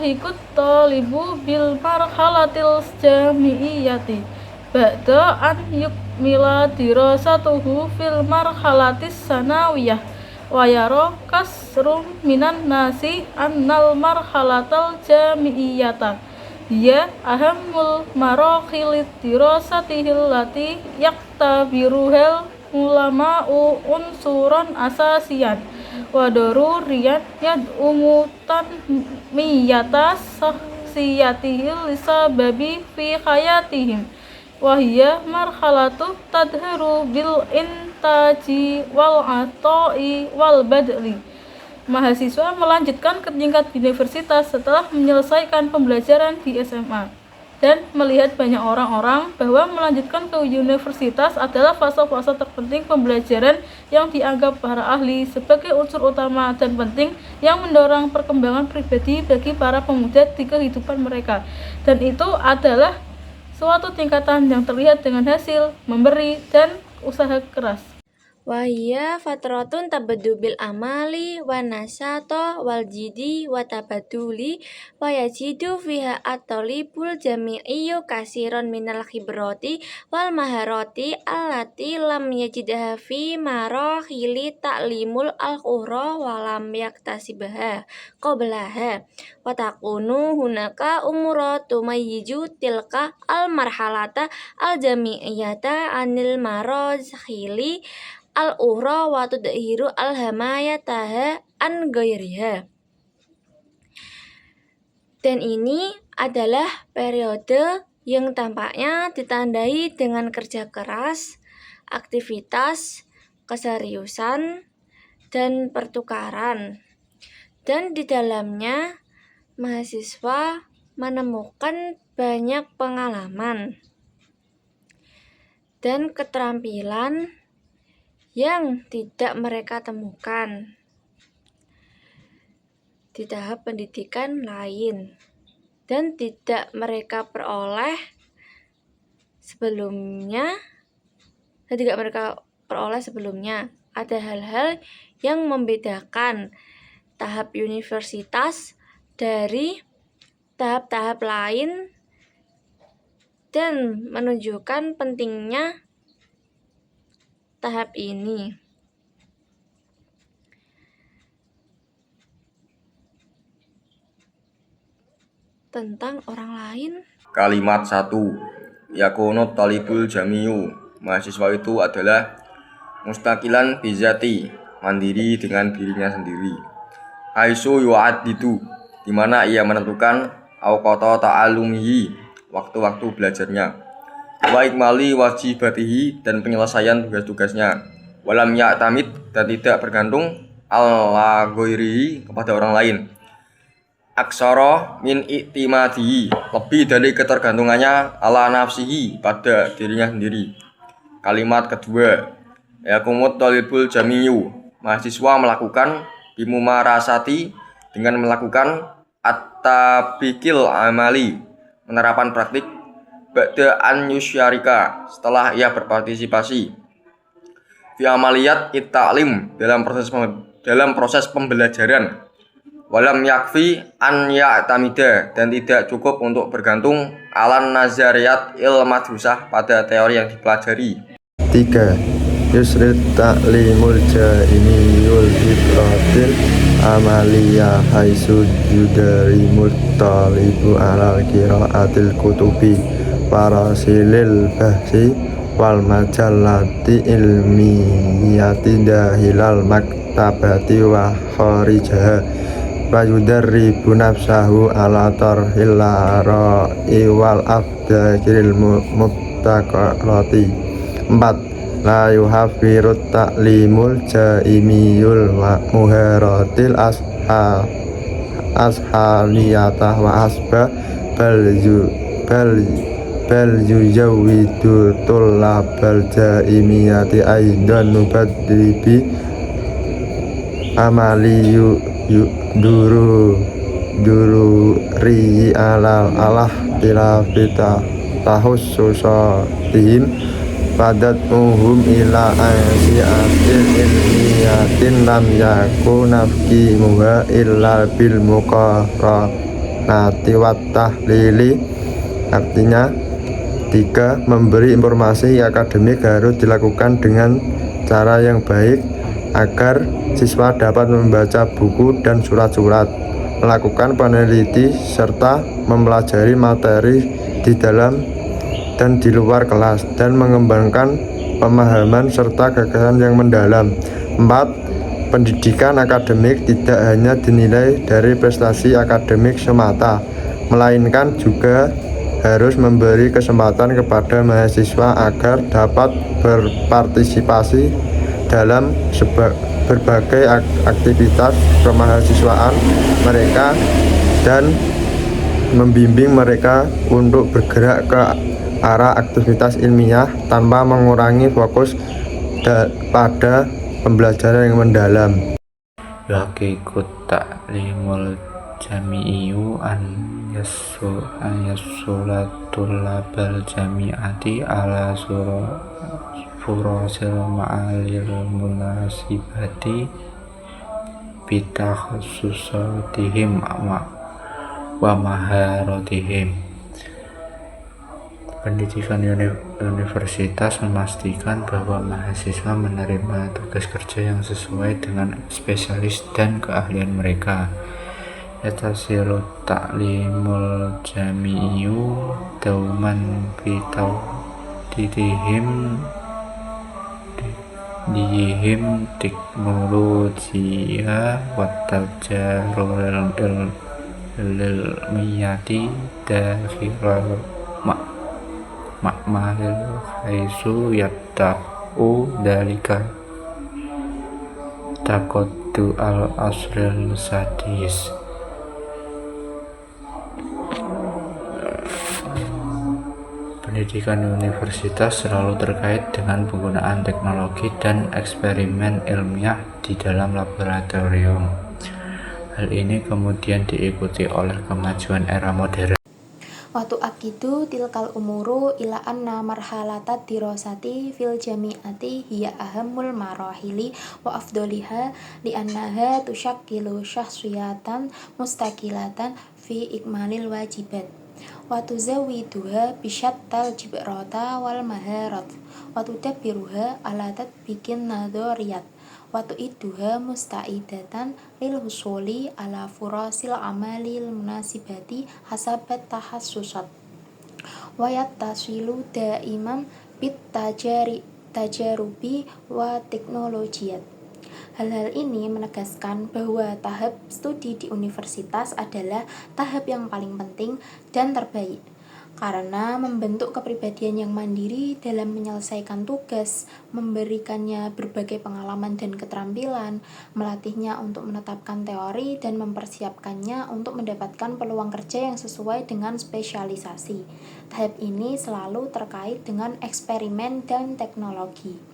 yustarikut talibu bil marhalatil jami'iyati ba'da an yukmila dirasatuhu fil marhalatis sanawiyah wa yara kasrum minan nasi annal marhalatal jami'iyata hiya ahammul marokhilit dirasatihil lati yaktabiruhel ulama'u unsuron asasiyan wa daruriyan yad'umu tanmiyata sahsiyatihil lisababi fi hayatihim wa hiya marhalatu tadharu bil intaji wal ata'i wal badli. Mahasiswa melanjutkan ke tingkat universitas setelah menyelesaikan pembelajaran di SMA dan melihat banyak orang-orang bahwa melanjutkan ke universitas adalah fase-fase terpenting pembelajaran yang dianggap para ahli sebagai unsur utama dan penting yang mendorong perkembangan pribadi bagi para pemuda di kehidupan mereka, dan itu adalah suatu tingkatan yang terlihat dengan hasil memberi dan usaha keras. Wahia fatratun tabaddu bil amali wa nasyato wal jidi wa tabaduli wa yajidu fiha at-talibul jami'iyyu kasiron minal khibrati wal maharati allati lam yajidha fi marahili ta'limul al-ukhra wa lam yaktasibaha qablaha wa takunu hunaka umura tumayyiju tilka al-marhalata al-jami'iyata anil marahili al-ukhra wa tudhiru al-hamayataha an ghairiha. Dan ini adalah periode yang tampaknya ditandai dengan kerja keras, aktivitas, keseriusan, dan pertukaran. Dan di dalamnya mahasiswa menemukan banyak pengalaman dan keterampilan yang tidak mereka temukan di tahap pendidikan lain dan tidak mereka peroleh sebelumnya. Ada hal-hal yang membedakan tahap universitas dari tahap-tahap lain dan menunjukkan pentingnya tahap ini. Tentang orang lain. Kalimat 1. Yakunu talibul jami'u. Mahasiswa itu adalah mustaqilan bizati, mandiri dengan dirinya sendiri. Haitsu yu'addidu, di mana ia menentukan awqata ta'alumihi, waktu-waktu belajarnya. Wa ikmali wajibatihi, dan penyelesaian tugas-tugasnya. Walam ya'tamid, dan tidak bergantung ala ghairihi, kepada orang lain. Aksara min i'timadihi, lebih dari ketergantungannya ala nafsihi, pada dirinya sendiri. Kalimat kedua. Yakumut talibul jami'u, mahasiswa melakukan bimumarasati, dengan melakukan at-tabiqil amali, penerapan praktik, ba'da an yusyarika, setelah ia berpartisipasi, fi amaliyat it-ta'lim, dalam proses pembelajaran, walam yakfi an ya'tamida, dan tidak cukup untuk bergantung alan nazariyat ilmadhusah, pada teori yang dipelajari. 3. Yusrid ta'limul ja'imiyul ibratil amaliyah haitsu yudarimut talibu alal qiraatil kutubi parasilil bahsi wal majallati ilmiyati dahilal maktabati wa kharijaha wa yudarribu nafsahu ala tarhil ara'i wal afdakiril mubtakarati. 4. La yuhafirut ta'limul ja'imiyul muharatil ashaliyatah wa asbah bal yujawwidu tullabal ja'imiyati aidan nubadribi amali dururi ala tilafita tahussusatihim padat ila asiatil ilmiyatin lam yakuna fi muha illa bil muqarrarati bayanati wat tahlili. Artinya 3. Memberi informasi akademik harus dilakukan dengan cara yang baik agar siswa dapat membaca buku dan surat-surat, melakukan peneliti serta mempelajari materi di dalam dan di luar kelas, dan mengembangkan pemahaman serta gagasan yang mendalam. 4. Pendidikan akademik tidak hanya dinilai dari prestasi akademik semata, melainkan juga harus memberi kesempatan kepada mahasiswa agar dapat berpartisipasi dalam berbagai aktivitas kemahasiswaan mereka dan membimbing mereka untuk bergerak ke arah aktivitas ilmiah tanpa mengurangi fokus pada pembelajaran yang mendalam. Yuhaqiqut ta'limul jami'iyu an yassulatul labal jami'ati ala furosil ma'alil munasibati bitakhasusatihim wa maharatihim. Pendidikan universitas memastikan bahwa mahasiswa menerima tugas kerja yang sesuai dengan spesialis dan keahlian mereka. Yatasilu ta'limul jami'iyu dauman bitawdidihim dihim teknologiya wattajarul ilmiyati dakhilal ma'malil haisu yatta'u dalika taqaddu al-asril sadis. Pendidikan universitas selalu terkait dengan penggunaan teknologi dan eksperimen ilmiah di dalam laboratorium. Hal ini kemudian diikuti oleh kemajuan era modern. Watu akidu tilkal umuru ila anna marhalata dirosati fil jami'ati hiya ahamul marahili wa afdoliha li annaha tusyakkilu syahsiyatan mustaqilatan fi ikmalil wajibat wa tuzawiduha bisyattal jibrata wal maharat wa tudabbiruha ala tatbiqin nadhariyat wa tu'iduha musta'idatan lil husuli ala furasil amalil munasibati hasabat tahassusat wa yattasilu daiman bit tajarubi wa teknologiyat. Hal-hal ini menegaskan bahwa tahap studi di universitas adalah tahap yang paling penting dan terbaik, karena membentuk kepribadian yang mandiri dalam menyelesaikan tugas, memberikannya berbagai pengalaman dan keterampilan, melatihnya untuk menetapkan teori, dan mempersiapkannya untuk mendapatkan peluang kerja yang sesuai dengan spesialisasi. Tahap ini selalu terkait dengan eksperimen dan teknologi.